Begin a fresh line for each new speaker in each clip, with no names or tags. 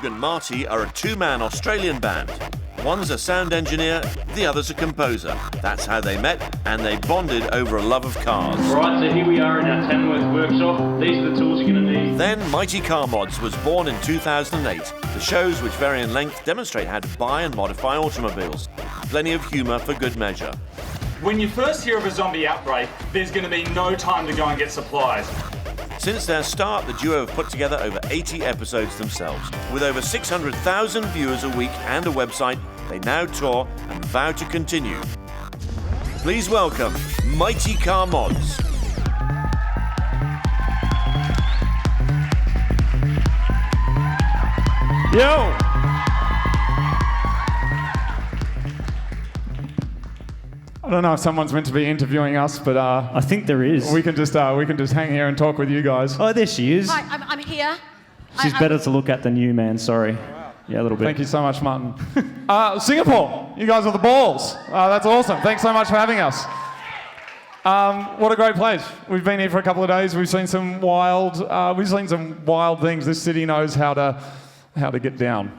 Hugh and Marty are a two-man Australian band. One's a sound engineer, the other's a composer. That's how they met, and they bonded over a love of cars.
Right, so here we are in our Tamworth workshop. These are the tools you're going to need.
Then Mighty Car Mods was born in 2008. The shows, which vary in length, demonstrate how to buy and modify automobiles. Plenty of humour for good measure.
When you first hear of a zombie outbreak, there's going to be no time to go and get supplies.
Since their start, the duo have put together over 80 episodes themselves. With over 600,000 viewers a week and a website, they now tour and vow to continue. Please welcome Mighty Car Mods.
Yo! I don't know if someone's meant to be interviewing us, but
I think there is.
we can just hang here and talk with you guys.
Oh, there she is.
Hi, I'm here.
She's better to look at than you, man. Sorry. Yeah, a little bit.
Thank you so much, Martin. Singapore, you guys are the balls. That's awesome. Thanks so much for having us. What a great place. We've been here for a couple of days. We've seen some wild things. This city knows how to get down.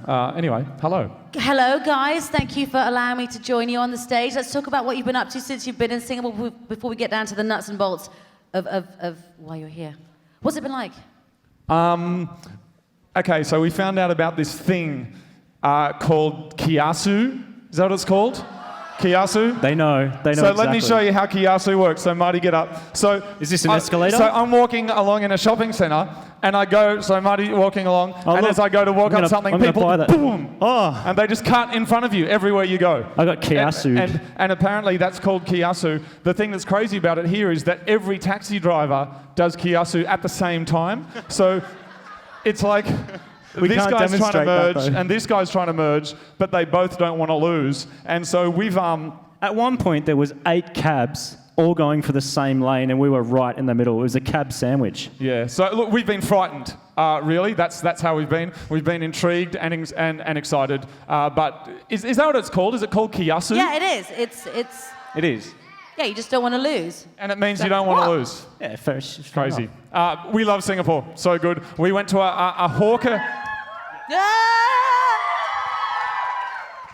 Anyway, hello.
Hello, guys. Thank you for allowing me to join you on the stage. Let's talk about what you've been up to since you've been in Singapore before we get down to the nuts and bolts of why you're here. What's it been like?
Okay, so we found out about this thing called Kiyasu. Is that what it's called? Kiyasu?
They know
So
exactly.
let me show you how Kiyasu works. So Marty, get up. So
is this an escalator?
So I'm walking along in a shopping centre, and I go. So Marty walking along, and
look,
as I go to walk up something, people boom, and they just cut in front of you everywhere you go.
I got Kiyasu.
And apparently that's called Kiyasu. The thing that's crazy about it here is that every taxi driver does Kiyasu at the same time. So it's like this guy's trying to merge and this guy's trying to merge, but they both don't want to lose. And so we've
At one point there was 8 cabs all going for the same lane, and we were right in the middle. It was a cab sandwich.
Yeah. So look, we've been frightened. Really, that's how we've been. We've been intrigued and excited. But is that what it's called? Is it called Kiyasu?
Yeah, it is.
It is.
Yeah, you just don't want to lose.
And it means you don't want to lose.
Yeah, first.
It's crazy. We love Singapore. So good. We went to a hawker.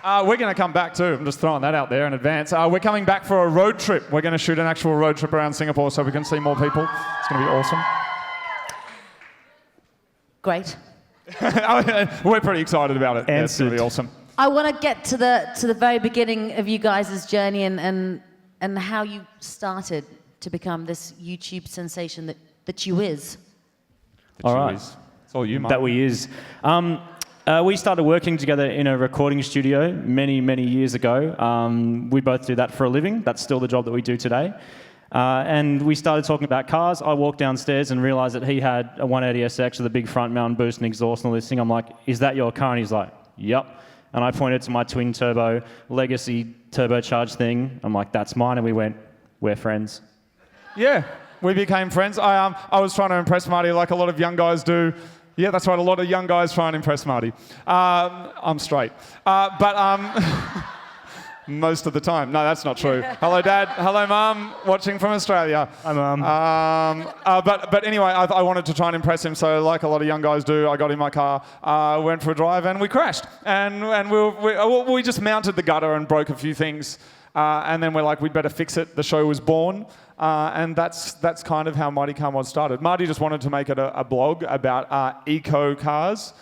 We're going to come back too. I'm just throwing that out there in advance. We're coming back for a road trip. We're going to shoot an actual road trip around Singapore so we can see more people. It's going to be awesome.
Great.
We're pretty excited about it. Yeah, it's going to be awesome.
I want to get to the very beginning of you guys' journey and how you started to become this YouTube sensation that you is.
All right.
It's all you, Mark.
That we is. We started working together in a recording studio many, many years ago. We both do that for a living. That's still the job that we do today. And we started talking about cars. I walked downstairs and realised that he had a 180SX with a big front mount boost and exhaust and all this thing. I'm like, is that your car? And he's like, yep. And I pointed to my twin turbo legacy turbocharged thing. I'm like, that's mine. And we went, we're friends.
Yeah, we became friends. I was trying to impress Marty like a lot of young guys do. Yeah, that's right. A lot of young guys try and impress Marty. I'm straight. But most of the time. No, that's not true. Hello, Dad. Hello, Mum. Watching from Australia.
Hi, Mum.
But anyway, I wanted to try and impress him. So like a lot of young guys do, I got in my car, went for a drive, and we crashed. And we just mounted the gutter and broke a few things. And then we're like, we'd better fix it. The show was born. And that's kind of how Mighty Car Mods started. Marty just wanted to make it a blog about eco cars.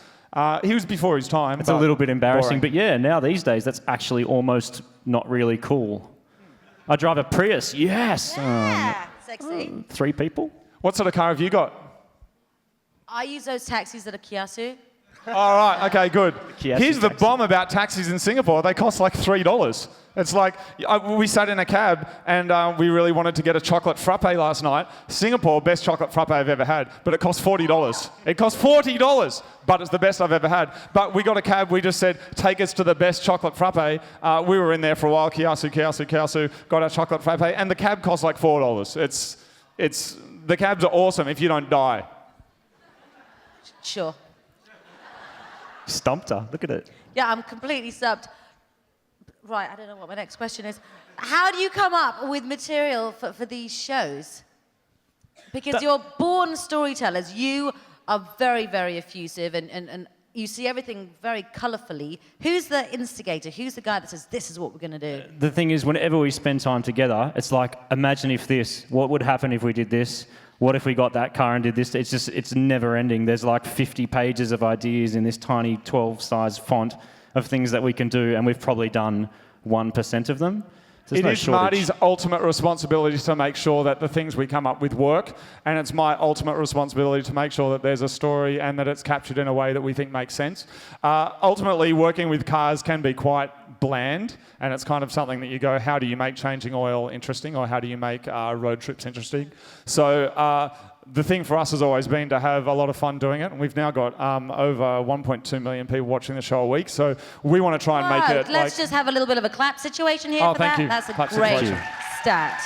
He was before his time.
It's a little bit embarrassing, but yeah, now these days that's actually almost not really cool. I drive a Prius, yes.
Yeah, sexy.
3 people.
What sort of car have you got?
I use those taxis that are Kiyasu.
All right, okay, good.
Kiyasu
Here's the
taxi.
bomb about taxis in Singapore. They cost like $3. It's like, we sat in a cab and we really wanted to get a chocolate frappe last night. Singapore, best chocolate frappe I've ever had, but it cost $40. It cost $40, but it's the best I've ever had. But we got a cab, we just said, take us to the best chocolate frappe. We were in there for a while, Kiyasu, got our chocolate frappe, and the cab cost like $4. The cabs are awesome if you don't die.
Sure.
Stumped her, look at it.
Yeah, I'm completely stumped. Right, I don't know what my next question is. How do you come up with material for these shows? Because you're born storytellers. You are very, very effusive and you see everything very colourfully. Who's the instigator? Who's the guy that says, this is what we're going to do?
The thing is, whenever we spend time together, it's like, imagine if this, what would happen if we did this? What if we got that car and did this? It's never ending. There's like 50 pages of ideas in this tiny 12-size font of things that we can do, and we've probably done 1% of them. There's no shortage.
Marty's ultimate responsibility to make sure that the things we come up with work, and it's my ultimate responsibility to make sure that there's a story and that it's captured in a way that we think makes sense. Ultimately, working with cars can be quite bland, and it's kind of something that you go, how do you make changing oil interesting, or how do you make road trips interesting? So the thing for us has always been to have a lot of fun doing it, and we've now got over 1.2 million people watching the show a week, so we want to try and make it
Let's just have a little bit of a clap situation here for
thank
that.
you.
That's a
Clap
great
situation.
stat.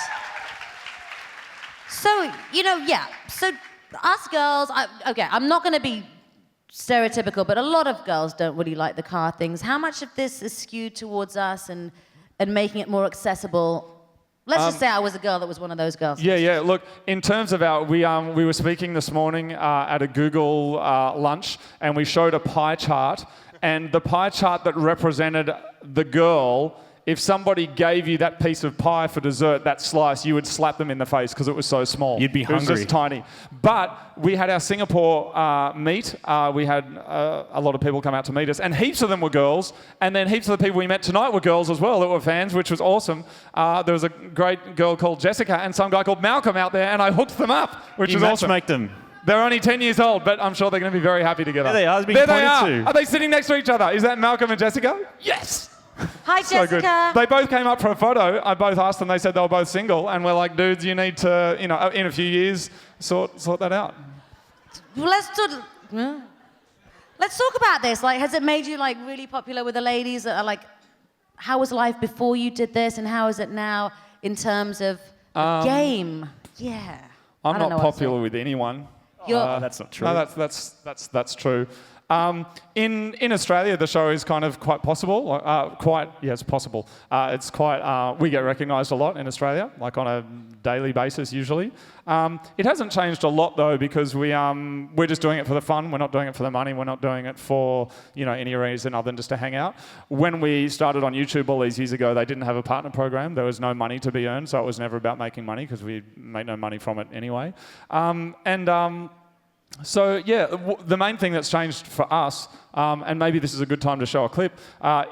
So, so us girls, I'm not going to be stereotypical, but a lot of girls don't really like the car things. How much of this is skewed towards us and making it more accessible? Let's just say I was a girl that was one of those girls.
Yeah. Look, in terms of we were speaking this morning at a Google lunch, and we showed a pie chart, and the pie chart that represented the girl, if somebody gave you that piece of pie for dessert, that slice, you would slap them in the face because it was so small.
You'd be hungry.
It was just tiny. But we had our Singapore meet. We had a lot of people come out to meet us, and heaps of them were girls, and then heaps of the people we met tonight were girls as well that were fans, which was awesome. There was a great girl called Jessica and some guy called Malcolm out there, and I hooked them up, which was awesome.
Matchmake them.
They're only 10 years old, but I'm sure they're going to be very happy together.
There they are.
There they are. Are they sitting next to each other? Is that Malcolm and Jessica? Yes.
Hi,
So good.
Jessica.
They both came up for a photo. I both asked them. They said they were both single, and we're like, dudes, you need to, in a few years, sort that out.
Well, let's talk about this. Like, has it made you like really popular with the ladies that are like, how was life before you did this, and how is it now in terms of the game? Yeah.
I'm not popular with anyone.
That's not true.
No, that's true. In Australia, the show is kind of quite possible. It's possible. It's quite. We get recognised a lot in Australia, like on a daily basis usually. It hasn't changed a lot though, because we're just doing it for the fun. We're not doing it for the money. We're not doing it for any reason other than just to hang out. When we started on YouTube all these years ago, they didn't have a partner program. There was no money to be earned, so it was never about making money because we made no money from it anyway. So yeah, the main thing that's changed for us, and maybe this is a good time to show a clip,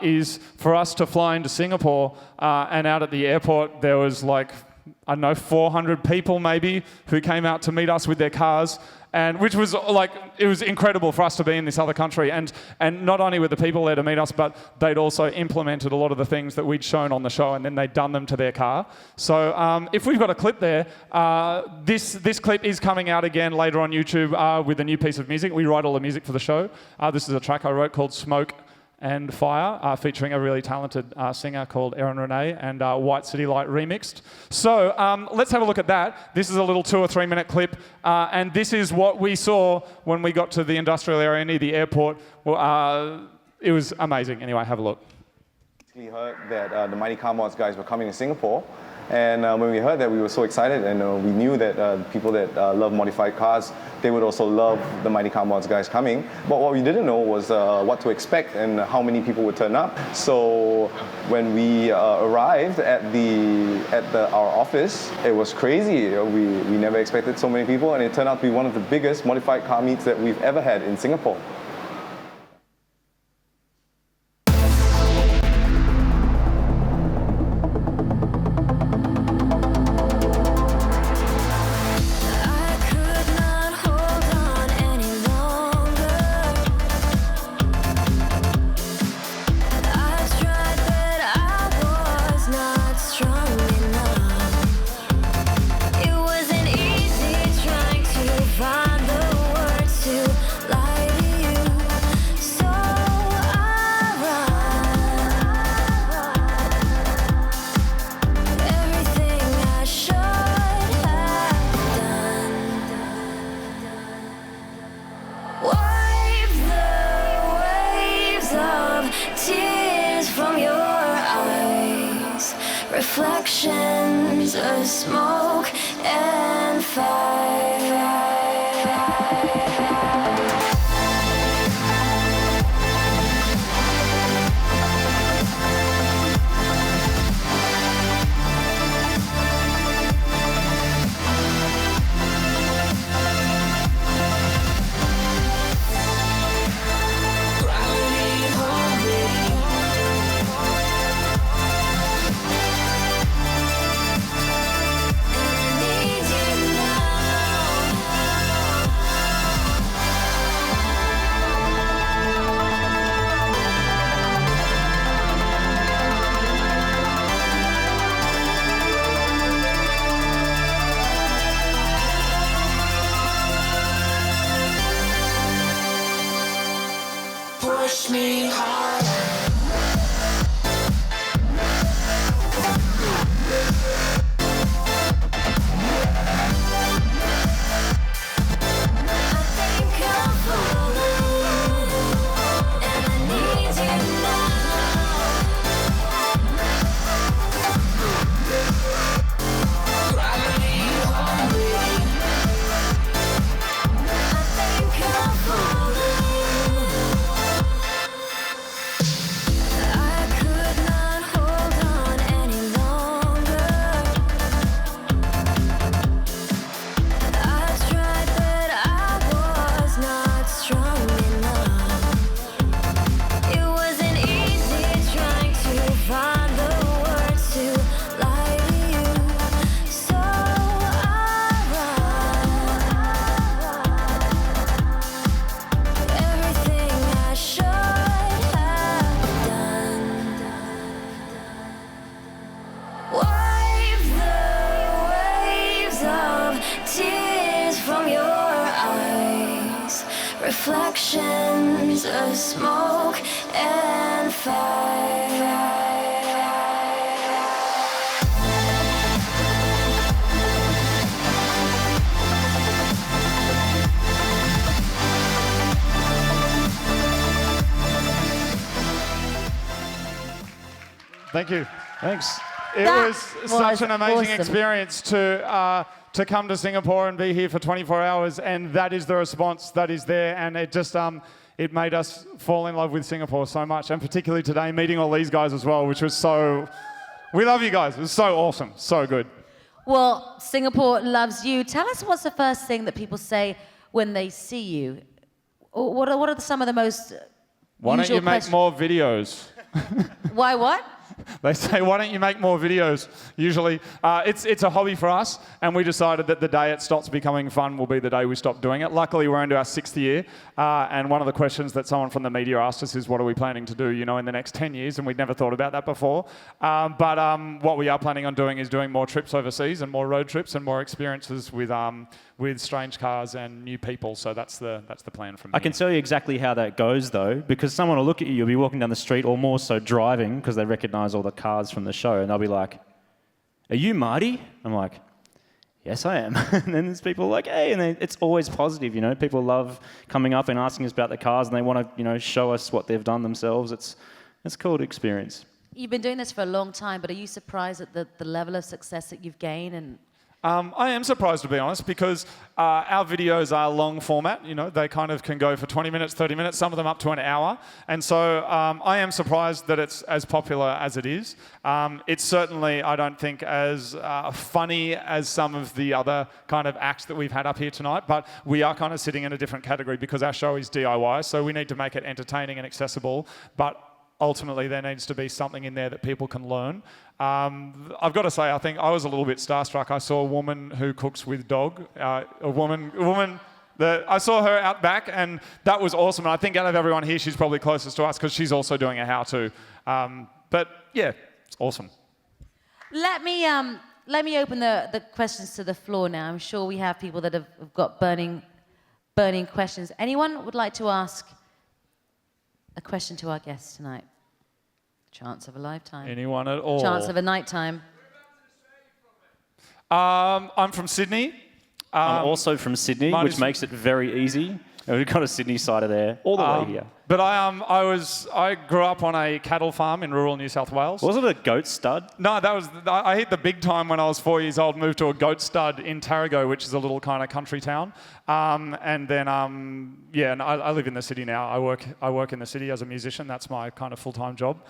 is for us to fly into Singapore, and out at the airport there was like, I don't know, 400 people maybe who came out to meet us with their cars, and which was like, it was incredible for us to be in this other country, and not only were the people there to meet us, but they'd also implemented a lot of the things that we'd shown on the show, and then they'd done them to their car. So if we've got a clip there, this clip is coming out again later on YouTube with a new piece of music. We write all the music for the show. This is a track I wrote called Smoke and Fire, featuring a really talented singer called Erin Renee, and White City Light remixed. So let's have a look at that. This is a little 2 or 3 minute clip, and this is what we saw when we got to the industrial area near the airport. It was amazing. Anyway, have a look.
We heard that the Mighty Car Mods guys were coming to Singapore, and when we heard that, we were so excited, and we knew that people that love modified cars, they would also love the Mighty Car Mods guys coming. But what we didn't know was what to expect and how many people would turn up. So when we arrived at our office, it was crazy. We never expected so many people, and it turned out to be one of the biggest modified car meets that we've ever had in Singapore.
Reflections of smoke and fire. push me harder. Reflections of smoke and fire.
Thank you.
Thanks.
It
That
was such an amazing
awesome.
experience to come to Singapore and be here for 24 hours, and that is the response that is there, and it just it made us fall in love with Singapore so much, and particularly today meeting all these guys as well, which was so. We love you guys. It was so awesome, so good.
Well, Singapore loves you. Tell us what's the first thing that people say when they see you. What are some of the most
Why don't
usual
you make
questions?
more videos?
Why what?
They say, why don't you make more videos? Usually, it's a hobby for us, and we decided that the day it stops becoming fun will be the day we stop doing it. Luckily, we're into our 6th year, and one of the questions that someone from the media asked us is, what are we planning to do, in the next 10 years? And we'd never thought about that before. But what we are planning on doing is doing more trips overseas and more road trips and more experiences with strange cars and new people. So that's the plan from
I can tell you exactly how that goes, though, because someone will look at you, you'll be walking down the street, or more so driving, because they recognise all the cars from the show, and they'll be like, "Are you Marty?" I'm like, "Yes, I am." And then there's people like, "Hey," and it's always positive, People love coming up and asking us about the cars, and they want to, show us what they've done themselves. It's a cool experience.
You've been doing this for a long time, but are you surprised at the level of success that you've gained? And
I am surprised, to be honest, because our videos are long format. They kind of can go for 20 minutes, 30 minutes, some of them up to an hour. And so I am surprised that it's as popular as it is. It's certainly, I don't think, as funny as some of the other kind of acts that we've had up here tonight, but we are kind of sitting in a different category because our show is DIY, so we need to make it entertaining and accessible, but ultimately there needs to be something in there that people can learn. I've got to say, I think I was a little bit starstruck. I saw a woman who cooks with dog, a woman that I saw her out back, and that was awesome. And I think out of everyone here, she's probably closest to us because she's also doing a how-to. But yeah, it's awesome.
let me open the questions to the floor now. I'm sure we have people that have got burning questions. Anyone would like to ask a question to our guests tonight? Chance of a lifetime.
Anyone at all?
Chance of a nighttime.
I'm from Sydney.
I'm also from Sydney, which makes it very easy. We've got a Sydney side of there, all the way here.
But I grew up on a cattle farm in rural New South Wales.
Was it a goat stud?
No, I hit the big time when I was 4 years old, moved to a goat stud in Tarago, which is a little kind of country town. And then, and I live in the city now. I work in the city as a musician. That's my kind of full-time job.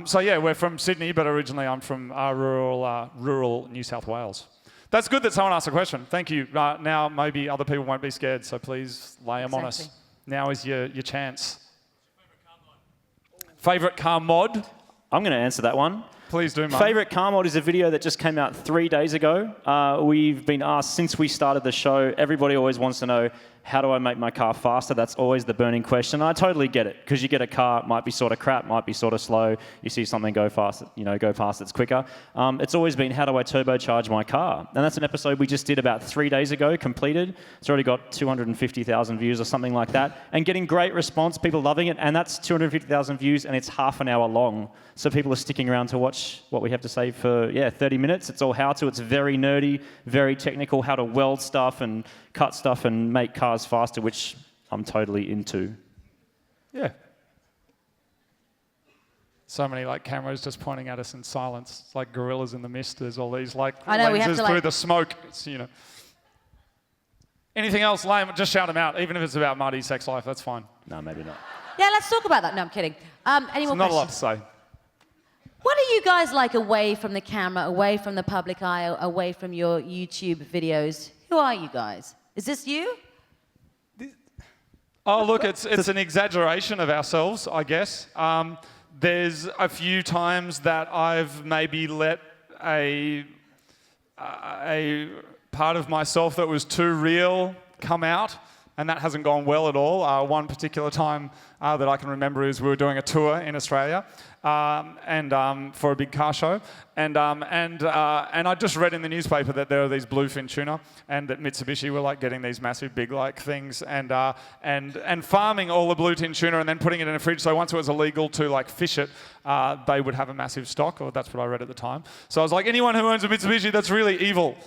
So yeah, we're from Sydney, but originally I'm from rural New South Wales. That's good that someone asked a question. Thank you. Now maybe other people won't be scared, so please lay them on us. Now is your chance. Favourite car mod?
I'm going to answer that one.
Please do, mate.
Favourite car mod is a video that just came out 3 days ago. We've been asked since we started the show, everybody always wants to know, how do I make my car faster? That's always the burning question. I totally get it, because you get a car, it might be sort of crap, might be sort of slow. You see something go fast, go past, it's quicker. It's always been, how do I turbocharge my car? And that's an episode we just did about 3 days ago, completed. It's already got 250,000 views or something like that, and getting great response, people loving it, and that's 250,000 views, and it's half an hour long. So people are sticking around to watch what we have to say for, 30 minutes. It's all how-to. It's very nerdy, very technical, how to weld stuff and cut stuff and make cars faster, which I'm totally into.
Yeah. So many cameras just pointing at us in silence. It's like gorillas in the mist. There's all these
I know, we have
lenses
to,
through the smoke. It's, Anything else lame? Just shout them out. Even if it's about Marty's sex life, that's fine.
No, maybe not.
Yeah, let's talk about that. No, I'm kidding. Any more
Not a lot
questions?
to say.
What are you guys like away from the camera, away from the public eye, away from your YouTube videos? Who are you guys? Is this you?
Oh, look, it's an exaggeration of ourselves, I guess. There's a few times that I've maybe let a part of myself that was too real come out, and that hasn't gone well at all. One particular time that I can remember is we were doing a tour in Australia, and for a big car show, and I just read in the newspaper that there are these bluefin tuna, and that Mitsubishi were getting these massive big things, and farming all the bluefin tuna and then putting it in a fridge. So once it was illegal to fish it, they would have a massive stock, or that's what I read at the time. So I was like, anyone who owns a Mitsubishi, that's really evil.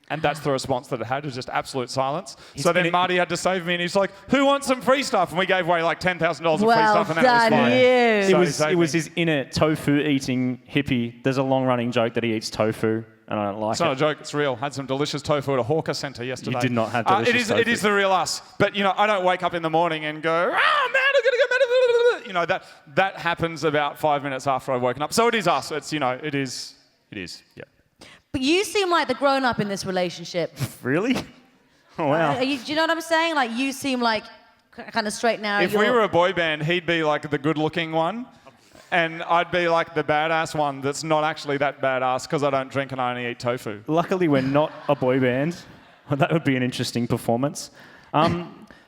And that's the response that it had, was just absolute silence. So then Marty had to save me, and he's like, who wants some free stuff? And we gave away $10,000 of free stuff, and that was fine.
You.
It was his inner tofu-eating hippie. There's a long-running joke that he eats tofu, and I don't like it.
It's not a joke, it's real. Had some delicious tofu at a hawker centre yesterday.
You did not have delicious tofu.
It is the real us. But, I don't wake up in the morning and go, man, I'm going to go mad. That happens about 5 minutes after I've woken up. So it is us. It's, it is, yeah.
But you seem like the grown-up in this relationship.
Really? Oh, wow.
Do you know what I'm saying? You seem like kind of straight now.
If we were a boy band, he'd be the good-looking one, and I'd be the badass one that's not actually that badass because I don't drink and I only eat tofu.
Luckily, we're not a boy band. Well, that would be an interesting performance.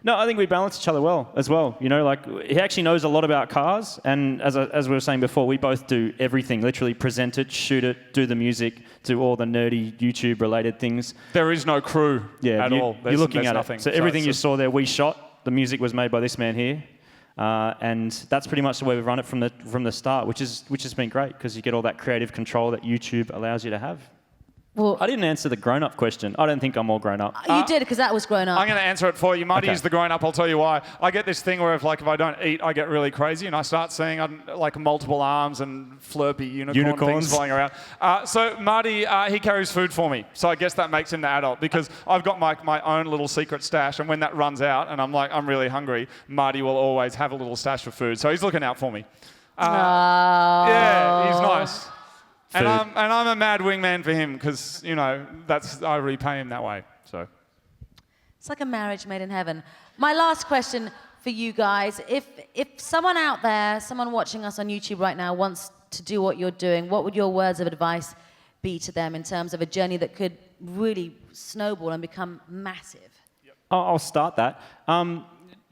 No, I think we balance each other well as well. He actually knows a lot about cars, and as we were saying before, we both do everything. Literally present it, shoot it, do the music, do all the nerdy YouTube-related things.
There is no crew at all.
You're looking at
nothing.
it. So everything you saw there, we shot. The music was made by this man here, and that's pretty much the way we run it from the start, which has been great because you get all that creative control that YouTube allows you to have.
Well,
I didn't answer the grown-up question. I don't think I'm all grown up.
You did, because that was grown up.
I'm going to answer it for you. Marty is the grown-up. I'll tell you why. I get this thing where if I don't eat, I get really crazy, and I start seeing multiple arms and flirty unicorns things flying around. So Marty, he carries food for me. So I guess that makes him the adult, because I've got my own little secret stash, and when that runs out and I'm really hungry, Marty will always have a little stash of food. So he's looking out for me. Yeah, he's nice. And I'm a mad wingman for him because, I repay him that way. So
it's like a marriage made in heaven. My last question for you guys, if someone out there, someone watching us on YouTube right now wants to do what you're doing, what would your words of advice be to them in terms of a journey that could really snowball and become massive?
I'll start that.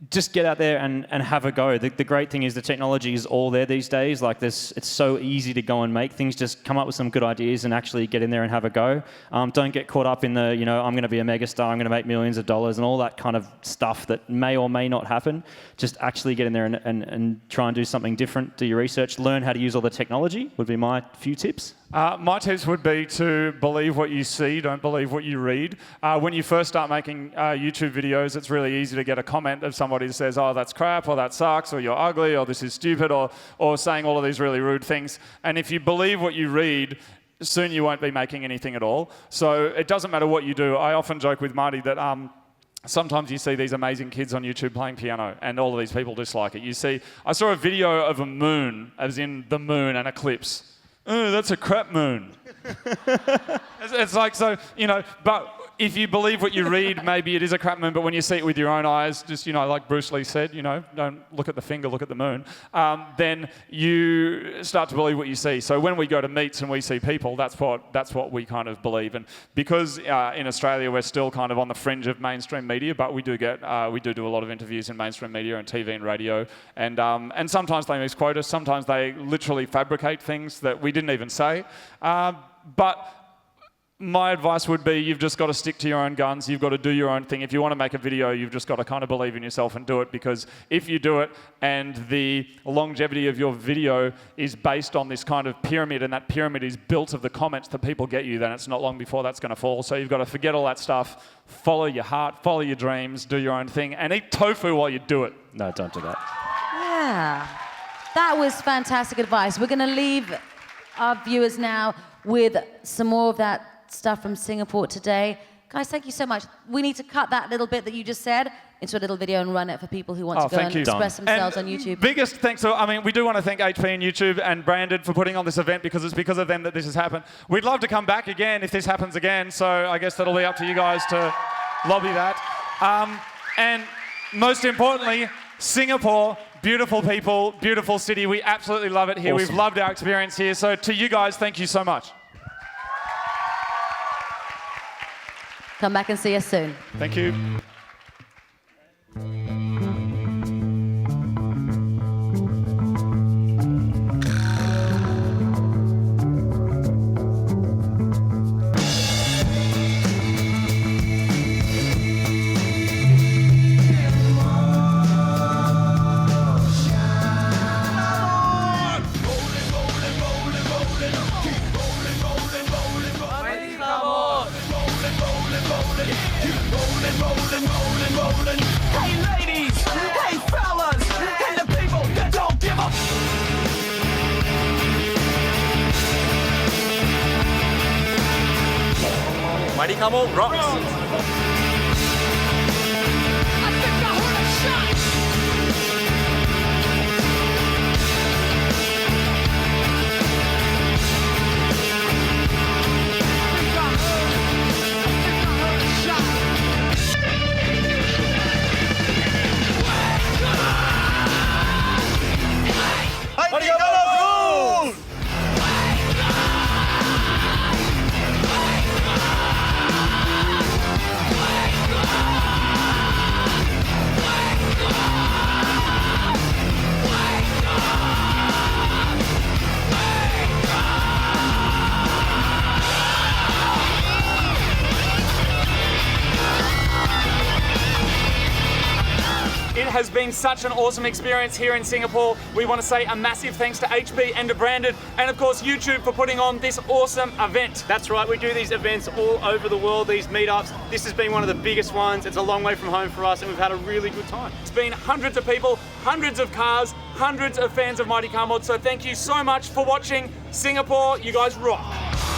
Just get out there and have a go. The great thing is the technology is all there these days. It's so easy to go and make things. Just come up with some good ideas and actually get in there and have a go. Don't get caught up in the, I'm going to be a megastar, I'm going to make millions of dollars and all that kind of stuff that may or may not happen. Just actually get in there and try and do something different. Do your research. Learn how to use all the technology would be my few tips.
My tips would be to believe what you see, don't believe what you read. When you first start making YouTube videos, it's really easy to get a comment of somebody who says, oh, that's crap, or that sucks, or you're ugly, or this is stupid, or saying all of these really rude things. And if you believe what you read, soon you won't be making anything at all. So it doesn't matter what you do. I often joke with Marty that sometimes you see these amazing kids on YouTube playing piano, and all of these people dislike it. I saw a video of a moon, as in the moon, an eclipse. Oh, that's a crap moon. It's but if you believe what you read, maybe it is a crap moon, but when you see it with your own eyes, just, like Bruce Lee said, don't look at the finger, look at the moon, then you start to believe what you see. So when we go to meets and we see people, that's what we kind of believe. And because in Australia we're still kind of on the fringe of mainstream media, but we do do a lot of interviews in mainstream media and TV and radio, and sometimes they misquote us, sometimes they literally fabricate things that we didn't even say. But my advice would be you've just got to stick to your own guns. You've got to do your own thing. If you want to make a video, you've just got to kind of believe in yourself and do it, because if you do it and the longevity of your video is based on this kind of pyramid, and that pyramid is built of the comments that people get you, then it's not long before that's going to fall. So you've got to forget all that stuff, follow your heart, follow your dreams, do your own thing, and eat tofu while you do it.
No, don't do that.
Yeah. That was fantastic advice. We're going to leave our viewers now with some more of that stuff from Singapore today. Guys, thank you so much. We need to cut that little bit that you just said into a little video and run it for people who want to go and express themselves on YouTube.
Biggest thanks. So, we do want to thank HP and YouTube and Branded for putting on this event, because it's because of them that this has happened. We'd love to come back again if this happens again, so I guess that'll be up to you guys to lobby that. And most importantly, Singapore, beautiful people, beautiful city. We absolutely love it here. Awesome. We've loved our experience here. So to you guys, thank you so much.
Come back and see us soon.
Thank you.
Hey ladies, hey fellas, and the people that don't give a
Mighty Camo rocks.
I think I heard a shot.
It has been such an awesome experience here in Singapore. We want to say a massive thanks to HP and to Branded, and of course YouTube for putting on this awesome event.
That's right, we do these events all over the world, these meetups. This has been one of the biggest ones. It's a long way from home for us, and we've had a really good time.
It's been hundreds of people, hundreds of cars, hundreds of fans of Mighty Car Mod, so thank you so much for watching Singapore. You guys rock.